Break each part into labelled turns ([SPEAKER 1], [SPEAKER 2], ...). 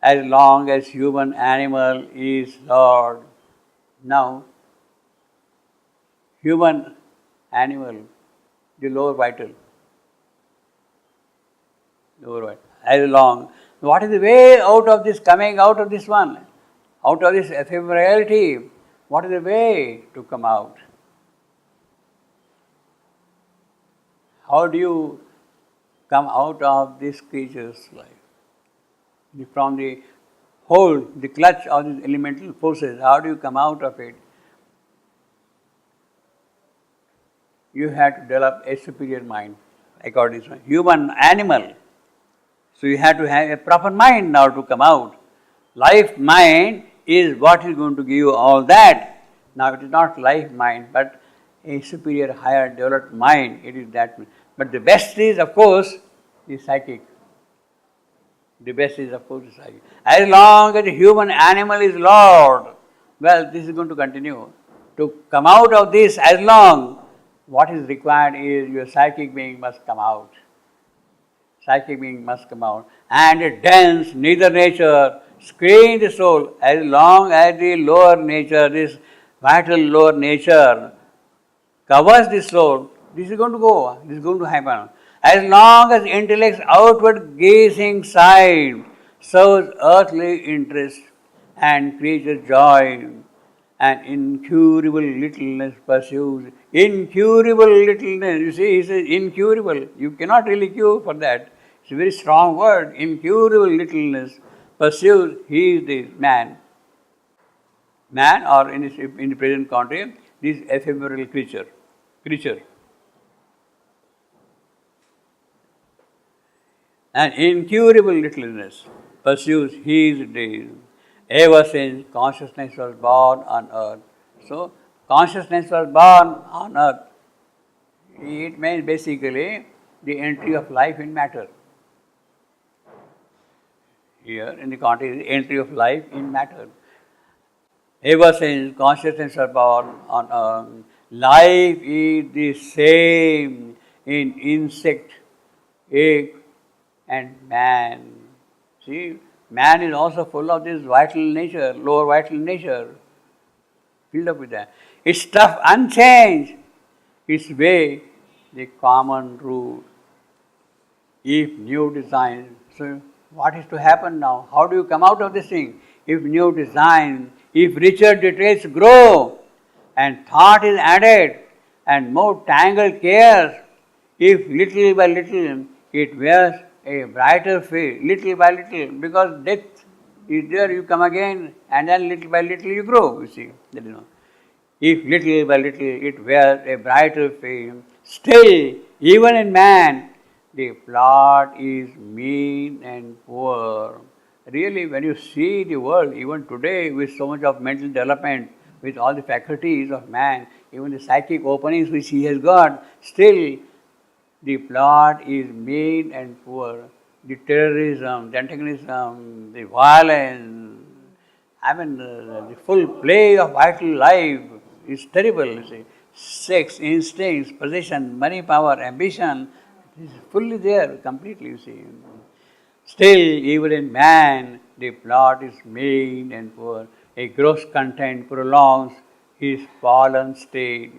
[SPEAKER 1] as long as human animal is Lord. Now, human animal, the lower vital, as long. What is the way out of this, coming out of this one? Out of this ephemerality, what is the way to come out? How do you come out of this creature's life? From the hold, the clutch of these elemental forces, how do you come out of it? You have to develop a superior mind, according to human animal. So you have to have a proper mind now to come out. Life mind is what is going to give you all that. Now it is not life mind, but a superior, higher developed mind. It is that. But the best is, of course, the psychic. The best is, of course, the psychic. As long as the human animal is Lord, well, this is going to continue. To come out of this, as long, what is required is your psychic being must come out. Psychic being must come out. And a dense, neither nature, screen the soul, as long as the lower nature, this vital lower nature, covers the soul, this is going to go, this is going to happen. As long as intellect's outward gazing side serves earthly interest and creature joy, and incurable littleness pursues. Incurable littleness, you see, he says incurable. You cannot really cure for that. It's a very strong word. Incurable littleness pursues, he is the man. Man, or in the present context, this ephemeral creature. And incurable littleness pursues his days, ever since consciousness was born on earth. So, consciousness was born on earth. It means basically the entry of life in matter. Here, in the context, the entry of life in matter. Ever since consciousness was born on earth, life is the same in insect, egg, and man. See, man is also full of this vital nature, lower vital nature, filled up with that. Its stuff unchanged, its way the common rule. If new design, so what is to happen now? How do you come out of this thing? If new design, if richer details grow, and thought is added, and more tangled cares, if little by little it wears a brighter face, little by little, because death is there, you come again, and then little by little you grow, you see. That is all. If little by little it wears a brighter face, still, even in man, the plot is mean and poor. Really, when you see the world, even today, with so much of mental development, with all the faculties of man, even the psychic openings which he has got, still, the plot is mean and poor. The terrorism, the antagonism, the violence, the full play of vital life is terrible, you see. Sex, instincts, possession, money, power, ambition, is fully there, completely, you see. Still, even in man, the plot is mean and poor. A gross content prolongs his fallen state.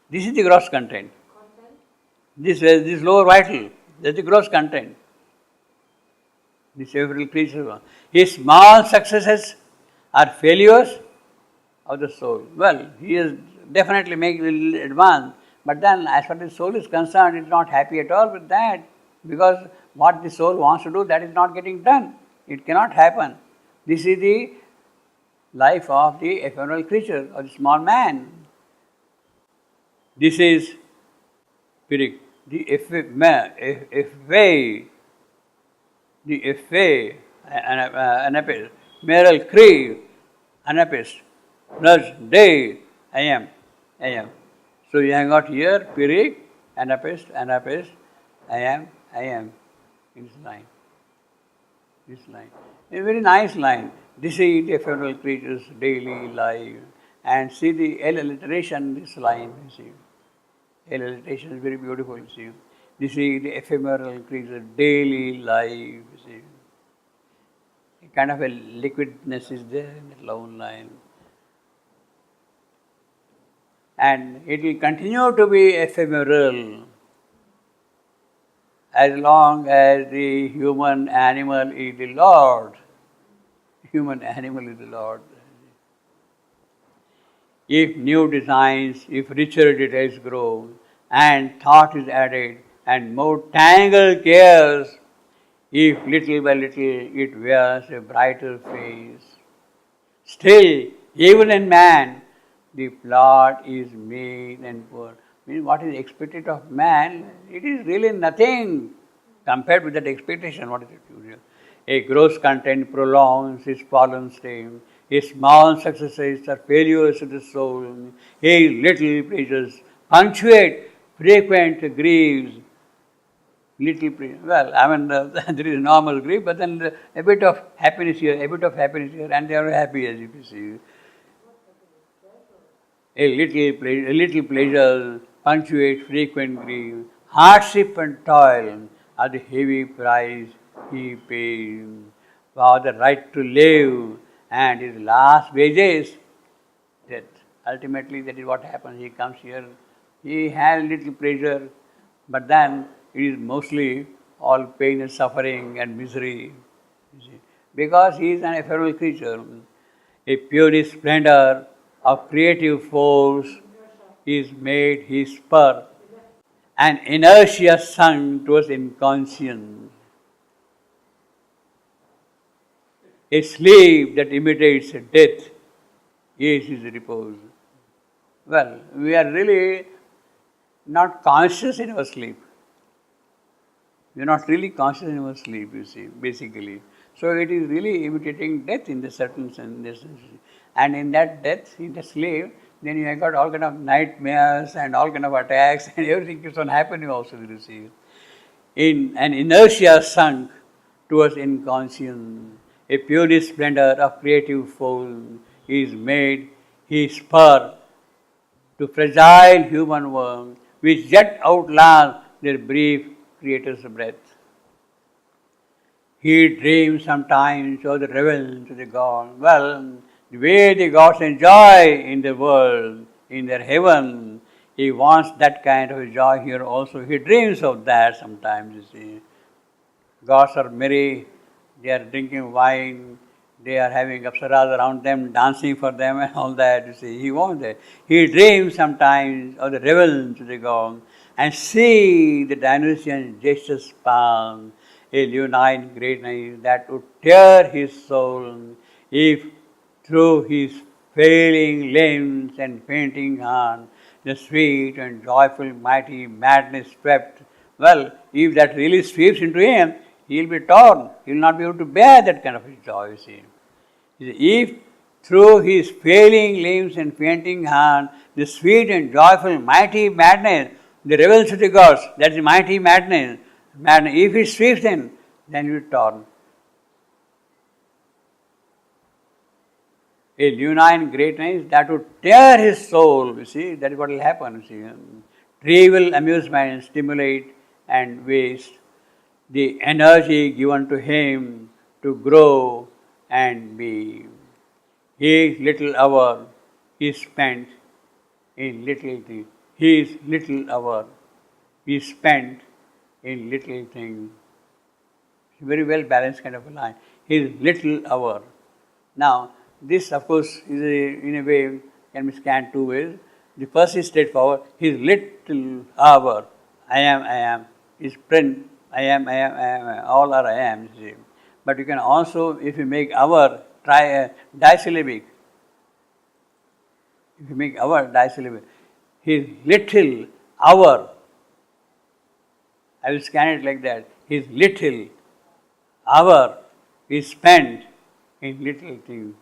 [SPEAKER 1] This is the gross content. This lower vital, that's the gross content. This every creature. His small successes are failures of the soul. Well, he is definitely making advance, but then as far as the soul is concerned, it is not happy at all with that, because what the soul wants to do, that is not getting done. It cannot happen. This is the life of the ephemeral creature, or the small man. This is the anapist, Meryl Cree, anapist, nudge, day, I am. So you have got here, Pirik, anapist, I am, in this line. A very nice line. This is the ephemeral creature's daily life. And see the L alliteration in this line, you see. L alliteration is very beautiful, you see. You see, the ephemeral creature, daily life, you see. A kind of a liquidness is there in that lone line. And it will continue to be ephemeral as long as the human animal is the Lord. Human animal is the Lord. If new designs, if richer details grow, and thought is added, and more tangled cares, if little by little it wears a brighter face, still, even in man, the plot is mean and poor. Means what is expected of man, it is really nothing compared with that expectation. What is it? A gross content prolongs its fallen state. A small successes are failures of the soul. A little pleasures punctuate frequent griefs. Well, I mean, there is normal grief, but then a bit of happiness here, a bit of happiness here, and they are happy as you can see. A little pleasure punctuate frequent grief. Hardship and toil are the heavy price he pays for the right to live, and his last wages, death. Ultimately, that is what happens. He comes here, he has little pleasure, but then it is mostly all pain and suffering and misery. Because he is an ephemeral creature. A pure splendor of creative force is made his spur. An inertia sunk towards inconscience. A sleep that imitates death is his repose. Well, we are really not conscious in our sleep. We are not really conscious in our sleep, you see, basically. So it is really imitating death in the certain sense. And in that death, in the sleep, then you have got all kind of nightmares and all kind of attacks and everything keeps on happening also, you see. In an inertia sunk towards inconscience, a pure splendor of creative force is made his spur to fragile human world, which yet outlast their brief creator's breath. He dreams sometimes of the revenge of the God. Well, the way the gods enjoy in the world, in their heaven, he wants that kind of joy here also. He dreams of that sometimes, you see. Gods are merry, they are drinking wine, they are having apsaras around them, dancing for them and all that, you see. He wants that. He dreams sometimes of the revenge of the God and see the Dionysian gestures palm, a leonine greatness that would tear his soul if through his failing limbs and fainting hand the sweet and joyful mighty madness swept. Well, if that really sweeps into him, he will be torn. He will not be able to bear that kind of joy, you see. If through his failing limbs and fainting hand, the sweet and joyful mighty madness, the revels of the gods, that is mighty madness, if it sweeps in, then he will be torn. A leonine greatness that would tear his soul, you see, that is what will happen, you see. Trivial amusement stimulate and waste the energy given to him to grow and be. His little hour is spent in little things. His little hour is spent in little things. It's a very well balanced kind of a line. His little hour. Now, this of course is in a way can be scanned two ways. The first is straightforward. His little hour. I am. Is print. I am, all are I am. But you can also, if you make hour, try disyllabic. If you make hour disyllabic, his little hour, I will scan it like that. His little hour is spent in little things.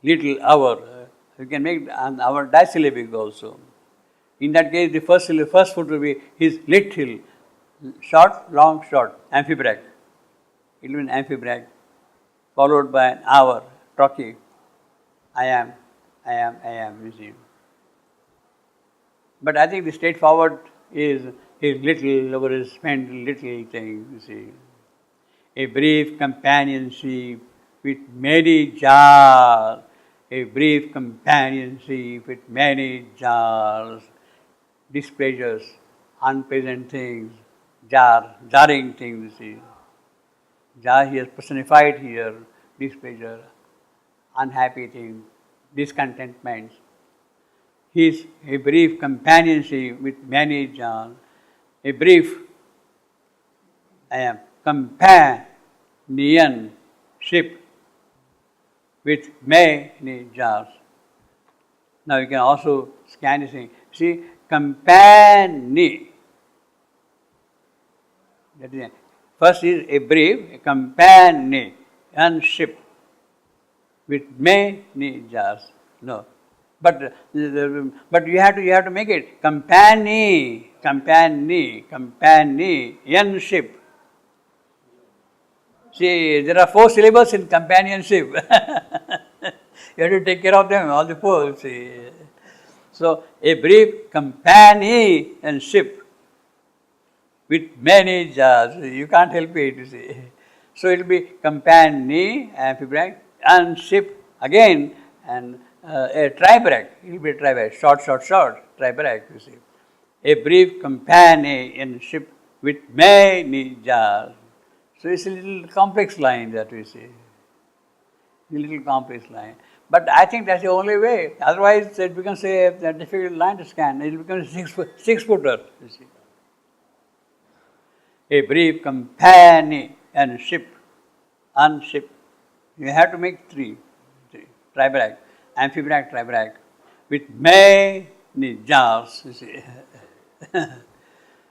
[SPEAKER 1] Little hour. You can make an hour disyllabic also. In that case, the first foot will be his little, short, long, short, amphibrach. It will be an amphibrach, followed by an hour, trochee. I am, you see. But I think the straightforward is his little over his spent little thing, you see. A brief companionship with many jars, a brief companionship with many jars, displeasures, unpleasant things, jarring things, you see. Jar he has personified here, displeasure, unhappy things, discontentments. His a brief companionship with many jars, a brief companionship with many jars. Now you can also scan this thing. See, company. That is, first is a brief, a companionship with many jars. No. But you have to make it companionship. See, there are 4 syllables in companionship. You have to take care of them, all the 4. See. So, a brief companionship with many jars. You can't help it, you see. So, it will be companionship again, and a tri-break. It will be a tri-break. Short, tri-break, you see. A brief companionship with many jars. So it's a little complex line that we see. A little complex line. But I think that's the only way. Otherwise, it becomes a difficult line to scan. It becomes a 6-footer, you see. A brief companionship, unship. You have to make 3. Tri-break. Amphibrach, tribrach, with many jars, you see. A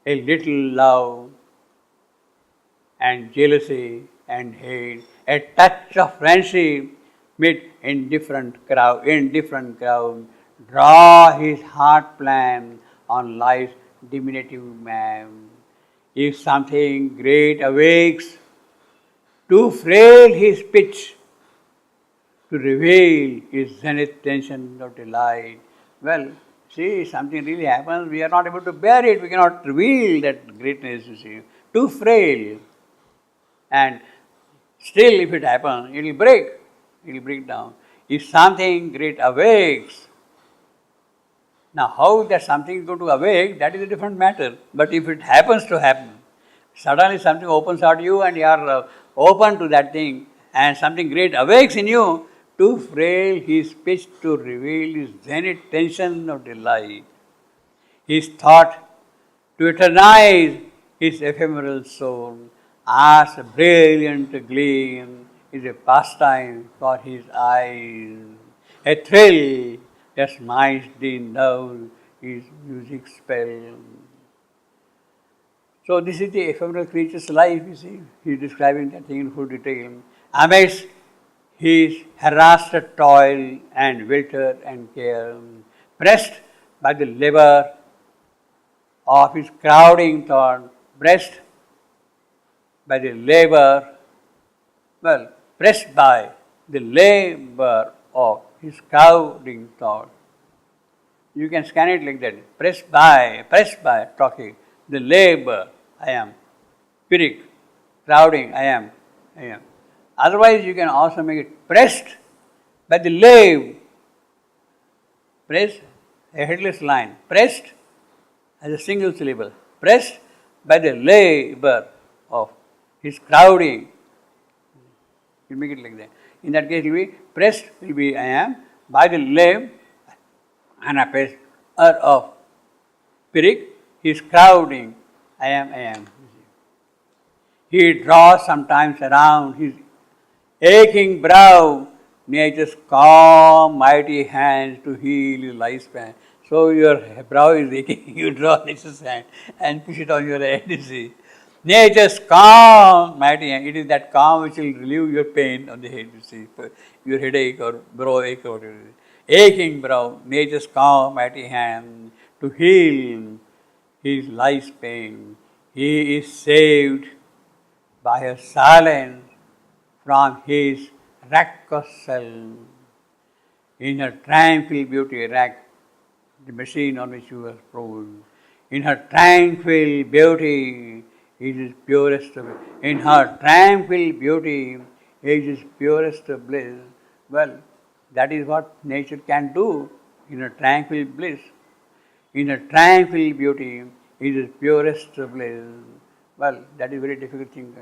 [SPEAKER 1] little love and jealousy and hate, a touch of friendship meet in different crowd, draw his heart plan on life's diminutive man. If something great awakes, too frail his pitch to reveal his zenith tension of delight. Well, see, something really happens, we are not able to bear it, we cannot reveal that greatness, you see. Too frail. And still, if it happens, it will break down. If something great awakes, now how that something is going to awake, that is a different matter. But if it happens to happen, suddenly something opens out to you and you are open to that thing, and something great awakes in you, too frail his pitch to reveal his zenith tension of delight. His thought to eternize his ephemeral soul, as a brilliant gleam is a pastime for his eyes, a thrill that smites the nerves, his music spell. So this is the ephemeral creature's life, you see. He is describing that thing in full detail. Amidst his harassed toil and welter and care, pressed by the labor of his crowding thought, pressed by the labor of his crowding thought. You can scan it like that. Pressed by, talking. The labor, I am. Pyrrhic, crowding, I am. Otherwise, you can also make it pressed by the lave. Pressed, a headless line. Pressed as a single syllable. Pressed by the labor of his crowding. You make it like that. In that case, it will be pressed, will be I am, by the lave, and a press of Pyrrhic, his crowding, I am. He draws sometimes around his aching brow, nature's calm, mighty hands to heal his lifespan. So your brow is aching, you draw nature's hand and push it on your head, you see. Nature's calm, mighty hand. It is that calm which will relieve your pain on the head, you see, your headache or brow ache or whatever. Aching brow, nature's calm, mighty hand to heal his life's pain. He is saved by her silence from his wreck of self. In her tranquil beauty, wreck, the machine on which you were thrown. In her tranquil beauty is His purest bliss. In her tranquil beauty is His purest bliss. Well, that is what nature can do in a tranquil bliss. In a tranquil beauty is His purest bliss. Well, that is a very difficult thing.